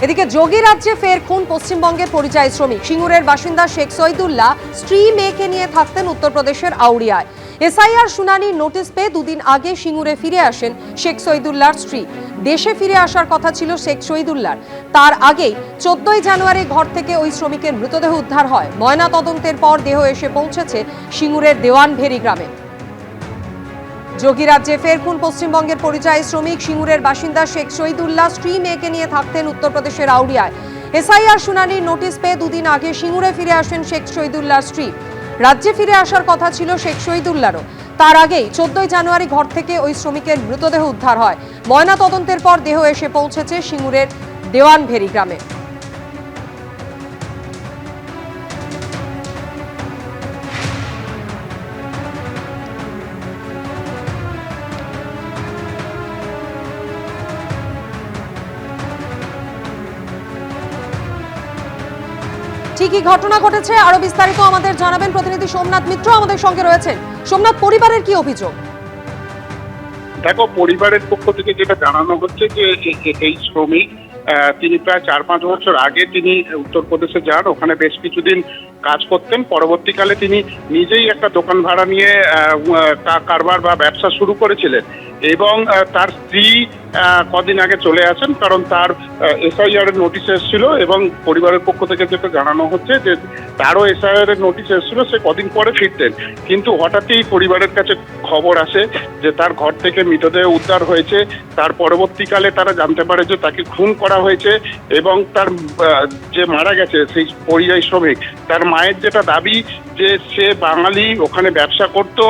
এদিকে যোগী রাজ্যে ফের খুন পশ্চিমবঙ্গের পরিযায়ী শ্রমিক। সিঙ্গুরের বাসিন্দা শেখ শহীদুল্লাহ স্ত্রী মেয়েকে নিয়ে থাকতেন উত্তরপ্রদেশের আউড়িয়ায়। এসআইআর শুনানির নোটিশ পেয়ে দুদিন আগে সিঙ্গুরে ফিরে আসেন শেখ শহীদুল্লাহর স্ত্রী। দেশে ফিরে আসার কথা ছিল শেখ শহীদুল্লাহর। তার আগেই 14 জানুয়ারি ঘর থেকে ওই শ্রমিকের মৃতদেহ উদ্ধার হয়। ময়না তদন্তের পর দেহ এসে পৌঁছেছে সিঙ্গুরের দেওয়ানভেরি গ্রামে। যোগী রাজ্যে ফের খুন পশ্চিমবঙ্গের পরিযায়ী শ্রমিক। সিঙ্গুরের বাসিন্দা শেখ শহীদুল্লাহ স্ত্রী মেয়েকে নিয়ে থাকতেন উত্তরপ্রদেশের আউড়িয়ায়। এসআইআর শুনানির নোটিশ পেয়ে দুদিন আগে সিঙ্গুরে ফিরে আসেন শেখ শহীদুল্লাহর স্ত্রী। রাজ্যে ফিরে আসার কথা ছিল শেখ শহীদুল্লাহরও। তার আগেই 14 জানুয়ারি ঘর থেকে ওই শ্রমিকের মৃতদেহ উদ্ধার হয়। ময়না তদন্তের পর দেহ এসে পৌঁছেছে সিঙ্গুরের দেওয়ানভেরি গ্রামে। ঠিকই ঘটনা ঘটেছে, আরো বিস্তারিত আমাদের জানাবেন প্রতিনিধি সোমনাথ মিত্র আমাদের সঙ্গে রয়েছেন। সোমনাথ, পরিবারের কি অভিযোগ? দেখো, পরিবারের পক্ষ থেকে যেটা জানানো হচ্ছে যে এই শ্রমিক তিনি প্রায় 4-5 বছর আগে তিনি উত্তরপ্রদেশে যান, ওখানে বেশ কিছুদিন কাজ করতেন। পরবর্তীকালে তিনি নিজেই একটা দোকান ভাড়া নিয়ে কারবার বা ব্যবসা শুরু করেছিলেন এবং তার স্ত্রী কদিন আগে চলে আসেন, কারণ তার এসআইআর এর নোটিশ এসেছিল এবং পরিবারের পক্ষ থেকে যেটা জানানো হচ্ছে যে তারও এসআইআর এর নোটিশ এসেছিল, সে কদিন পরে ফিরতেন। কিন্তু হঠাৎই পরিবারের কাছে খবর আসে যে তার ঘর থেকে মৃতদেহ উদ্ধার হয়েছে। তার পরবর্তীকালে তারা জানতে পারে যে তাকে খুন করা হয়েছে এবং তার যে মারা গেছে সেই পরিযায়ী শ্রমিক, তার মায়ের যেটা দাবি যে সে বাঙালি, ওখানে ব্যবসা করতো।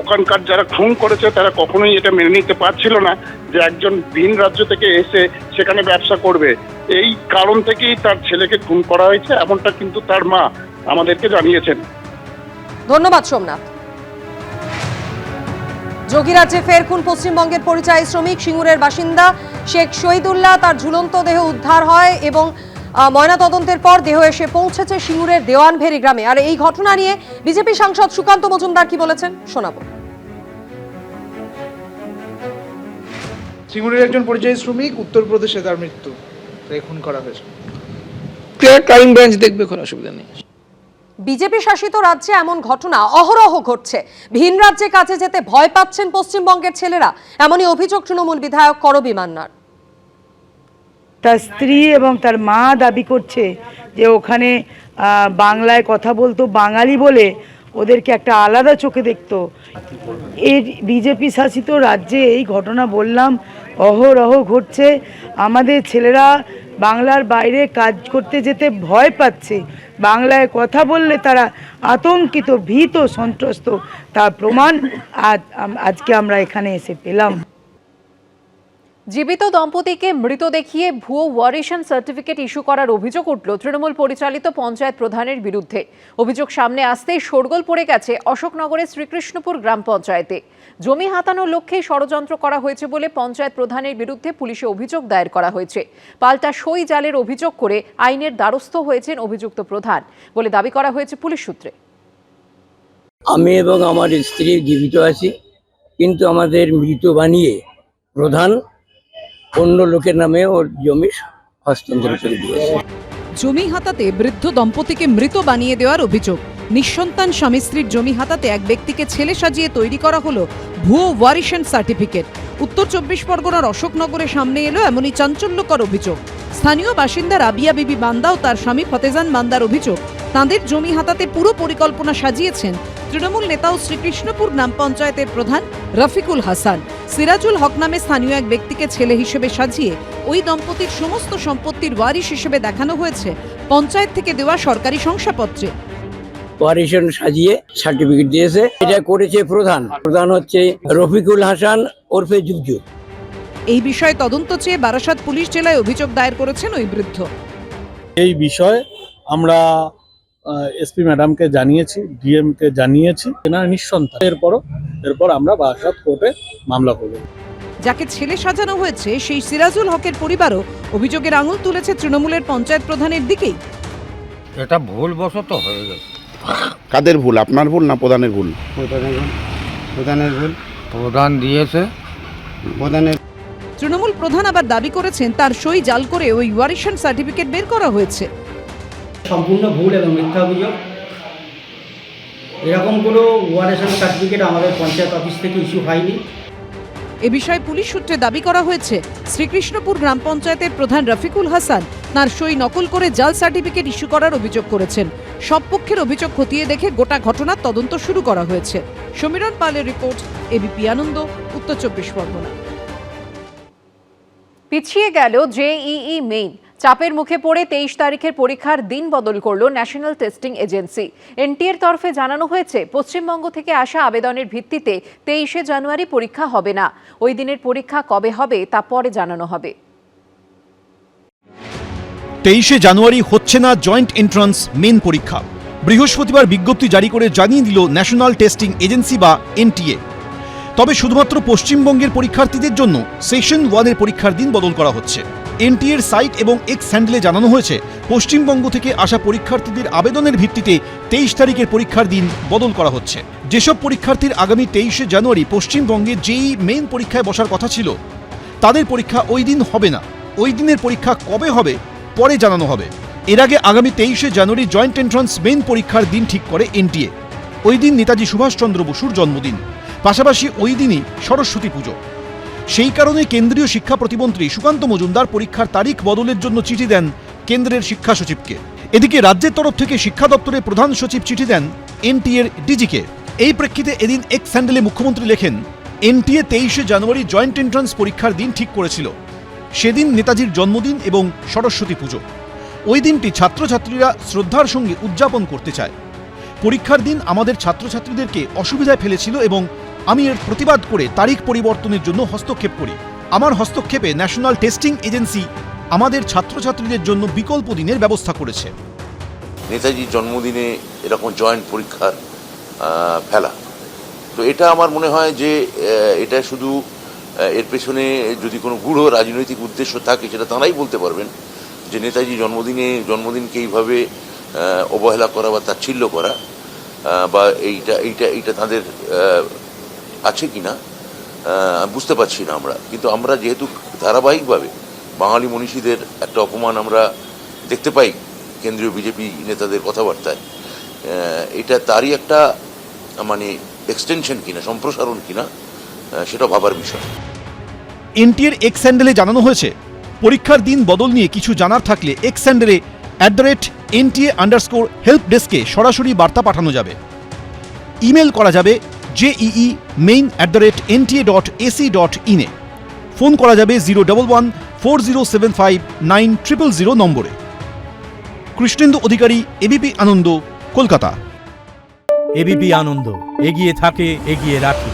ওখানকার যারা খুন করেছে তারা কখনোই এটা মেনে নিতে পারছিল না যে একজন ভিন রাজ্য থেকে এসে সেখানে ব্যবসা করবে। এই কারণ থেকেই তার ছেলেকে খুন করা হয়েছে, এমনটা কিন্তু তার মা আমাদেরকে জানিয়েছেন। ধন্যবাদ সোমনাথ। যোগী রাজ্যে ফের খুন পশ্চিমবঙ্গের পরিযায়ী শ্রমিক। সিঙ্গুরের বাসিন্দা শেখ শহীদুল্লাহ তার ঝুলন্ত দেহ উদ্ধার হয় এবং ময়না তদন্তের পর দেহ এসে পৌঁছেছে সিঙ্গুরের দেওয়ানভেরি গ্রামে। আর এই ঘটনা নিয়ে বিজেপি সাংসদ সুকান্ত মজুমদার কি বলেছেন শোনাবো। সিঙ্গুরের একজন পরিযায়ী শ্রমিক, উত্তরপ্রদেশে তার মৃত্যু, খুন করা হয়েছে। ক্রাইম ব্রাঞ্চ দেখবে, কোনো অসুবিধা নেই। বিজেপি শাসিত রাজ্যে এমন ঘটনা অহরহ ঘটছে। ভিন রাজ্যে কাজে যেতে ভয় পাচ্ছেন পশ্চিমবঙ্গের ছেলেরা, এমনই অভিযোগ তৃণমূল বিধায়ক করবী মান্নার। তার স্ত্রী এবং তার মা দাবি করছে যে ওখানে বাংলায় কথা বলতো, বাঙালি বলে ওদেরকে একটা আলাদা চোখে দেখতো। এই বিজেপি শাসিত রাজ্যে এই ঘটনা বললাম অহরহ ঘটছে। আমাদের ছেলেরা বাংলার বাইরে কাজ করতে যেতে ভয় পাচ্ছে। বাংলায় কথা বললে তারা আতঙ্কিত, ভীত, সন্ত্রস্ত। তার প্রমাণ আজকে আমরা এখানে এসে পেলাম। জীবিত দম্পতিকে মৃত দেখিয়ে ভুয়ো ওয়ারিশন সার্টিফিকেট ইস্যু করার অভিযোগ উঠল তৃণমূল পরিচালিত পঞ্চায়েত প্রধানের বিরুদ্ধে। অভিযোগ সামনে আসতেই শোরগোল পড়ে গেছে অশোকনগরের শ্রীকৃষ্ণপুর গ্রাম পঞ্চায়েতে। জমি হাতানোর লক্ষ্যে ষড়যন্ত্র করা হয়েছে বলে পঞ্চায়েত প্রধানের বিরুদ্ধে পুলিশে অভিযোগ দায়ের করা হয়েছে। পাল্টা সই জালের অভিযোগ করে আইনের দ্বারস্থ হয়েছেন অভিযুক্ত প্রধান বলে দাবি করা হয়েছে পুলিশ সূত্রে। আমি এবং আমার স্ত্রী জীবিত আছি, কিন্তু আমাদের মৃত বানিয়ে প্রধান অন্য লোকের নামে ওর জমি হস্তান্তর করে দিয়েছে। জমি হাতাতে বৃদ্ধ দম্পতিকে মৃত বানিয়ে দেওয়ার অভিযোগ। নিঃসন্তান স্বামী স্ত্রীর জমি হাতাতে এক ব্যক্তিকে ছেলে সাজিয়ে তৈরি করা হলো ভুয়ো ওয়ারিশন সার্টিফিকেট। উত্তর 24 পরগনার অশোকনগরে সামনে এলো এমনই চাঞ্চল্যকর অভিযোগ। স্থানীয় বাসিন্দা রাবিয়া বিবি বান্দা ও তার স্বামী ফতেজান বান্দার অভিযোগ, তাঁদের জমি হাতাতে পুরো পরিকল্পনা সাজিয়েছেন তৃণমূল নেতা ও শ্রীকৃষ্ণপুর গ্রাম পঞ্চায়েতের প্রধান রফিকুল হাসান। সিরাজুল হক নামে স্থানীয় এক ব্যক্তিকে ছেলে হিসেবে সাজিয়ে ওই দম্পতির সমস্ত সম্পত্তির ওয়ারিশ হিসেবে দেখানো হয়েছে পঞ্চায়েত থেকে দেওয়া সরকারি শংসাপত্রে। ওয়ারিশন সাজিয়ে সার্টিফিকেট দিয়েছে। এটা করেছে প্রধান হচ্ছে রফিকুল হাসান ওরফে জুজু। এই বিষয়ে তদন্ত চেয়ে বারাসাত পুলিশ জেলায় অভিযোগ দায়ের করেছেন ওই বৃদ্ধ। এই বিষয়ে আমরা এসপি ম্যাডামকে জানিয়েছি, ডিএম কে জানিয়েছি, এনার নিঃসন্তান। এরপর আমরা বারাসাত কোর্টে মামলা করব। যাকে ছেলে সাজানো হয়েছে সেই সিরাজুল হকের পরিবারও অভিযোগের আঙুল তুলেছে তৃণমূলের পঞ্চায়েত প্রধানের দিকেই। এটা ভুলবশত হয়ে গেছে। কাদের ভুল? আপনার ভুল না প্রধানের ভুল? প্রধানের ভুল। প্রধান দিয়েছে। প্রধানের তৃণমূল প্রধান আবার দাবি করেছেন তার সই জাল করে ওই ওয়ারিশন সার্টিফিকেট বের করা হয়েছে। সম্পূর্ণ ভুল এবং মিথ্যা অভিযোগ। এরকম কোনো ওয়ারেশন সার্টিফিকেট আমাদের পঞ্চায়েত অফিস থেকে ইস্যু হয়নি। এ বিষয়ে পুলিশ সূত্রে দাবি করা হয়েছে শ্রীকৃষ্ণপুর গ্রাম পঞ্চায়েতের প্রধান রফিকুল হাসান তার সই নকল করে জাল সার্টিফিকেট ইস্যু করার অভিযোগ করেছেন। সব পক্ষের অভিযোগ খতিয়ে দেখে গোটা ঘটনার তদন্ত শুরু করা হয়েছে। সমীরণ পালের রিপোর্ট, এবিপি আনন্দ, উত্তর 24 পরগনা। পিছিয়ে গেল জেইই মেইন। চাপের মুখে পড়ে 23 তারিখের পরীক্ষার দিন বদল করল ন্যাশনাল টেস্টিং এজেন্সি। এনটিএর তরফে জানানো হয়েছে পশ্চিমবঙ্গ থেকে আসা আবেদনের ভিত্তিতে 23শে জানুয়ারি পরীক্ষা হবে না। ওই দিনের পরীক্ষা কবে হবে তা পরে জানানো হবে। 23শে জানুয়ারি হচ্ছে না জয়েন্ট এন্ট্রান্স মেন পরীক্ষা। বৃহস্পতিবার বিজ্ঞপ্তি জারি করে জানিয়ে দিল ন্যাশনাল টেস্টিং এজেন্সি বা এনটিএ। তবে শুধুমাত্র পশ্চিমবঙ্গের পরীক্ষার্থীদের জন্য সেশন 1-এর পরীক্ষার দিন বদল করা হচ্ছে। এনটিএর সাইট এবং এক্স হ্যান্ডেলে জানানো হয়েছে পশ্চিমবঙ্গ থেকে আসা পরীক্ষার্থীদের আবেদনের ভিত্তিতে 23 তারিখের পরীক্ষার দিন বদল করা হচ্ছে। যেসব পরীক্ষার্থীর আগামী 23শে জানুয়ারি পশ্চিমবঙ্গে জেইই মেইন পরীক্ষায় বসার কথা ছিল তাদের পরীক্ষা ওই দিন হবে না। ওই দিনের পরীক্ষা কবে হবে পরে জানানো হবে। এর আগে আগামী 23শে জানুয়ারি জয়েন্ট এন্ট্রান্স মেইন পরীক্ষার দিন ঠিক করে এনটিএ। ওই দিন নেতাজি সুভাষচন্দ্র বসুর জন্মদিন, পাশাপাশি ওই দিনই সরস্বতী পুজো। সেই কারণে কেন্দ্রীয় শিক্ষা প্রতিমন্ত্রী সুকান্ত মজুমদার পরীক্ষার তারিখ বদলের জন্য চিঠি দেন কেন্দ্রের শিক্ষা সচিবকে। এদিকে রাজ্যের তরফ থেকে শিক্ষা দপ্তরের প্রধান সচিব চিঠি দেন এনটিএর ডিজিকে। এই প্রেক্ষিতে এদিন এক্স হ্যান্ডেলে মুখ্যমন্ত্রী লেখেন, এনটিএ 23শে জানুয়ারি জয়েন্ট এন্ট্রান্স পরীক্ষার দিন ঠিক করেছিল। সেদিন নেতাজির জন্মদিন এবং সরস্বতী পুজো। ওই দিনটি ছাত্রছাত্রীরা শ্রদ্ধার সঙ্গে উদযাপন করতে চায়। পরীক্ষার দিন আমাদের ছাত্রছাত্রীদেরকে অসুবিধায় ফেলেছিল এবং আমি এর প্রতিবাদ করে তারিখ পরিবর্তনের জন্য হস্তক্ষেপ করি। আমার হস্তক্ষেপে ন্যাশনাল টেস্টিং এজেন্সি আমাদের ছাত্রছাত্রীদের জন্য বিকল্প দিনের ব্যবস্থা করেছে। নেতাজির জন্মদিনে এরকম জয়েন্ট পরীক্ষার ফেলা, তো এটা আমার মনে হয় যে এটা শুধু এর পেছনে যদি কোনো গূঢ় রাজনৈতিক উদ্দেশ্য থাকে সেটা তাঁরাই বলতে পারবেন, যে নেতাজি জন্মদিনকে এইভাবে অবহেলা করা বা তাচ্ছিল্য করা বা এইটা তাদের আছে কিনা বুঝতে পারছি না আমরা। কিন্তু আমরা যেহেতু ধারাবাহিকভাবে বাঙালি মনীষীদের একটা অপমান আমরা দেখতে পাই কেন্দ্রীয় বিজেপি নেতাদের কথাবার্তায়, এটা তারই একটা মানে এক্সটেনশন কিনা, সম্প্রসারণ কিনা, সেটা ভাবার বিষয়। এনটিএর এক্স হ্যান্ডেলে জানানো হয়েছে, পরীক্ষার দিন বদল নিয়ে কিছু জানার থাকলে এক্স হ্যান্ডেলে @NTA_হেল্প ডেস্কে সরাসরি বার্তা পাঠানো যাবে। ইমেল করা যাবে JEEmain@NTA.ac.in এ। ফোন করা যাবে 011-4075-9000 নম্বরে। কৃষ্ণেন্দু অধিকারী, এবিপি আনন্দ, কলকাতা। এবিপি আনন্দ, এগিয়ে থাকে, এগিয়ে রাখে।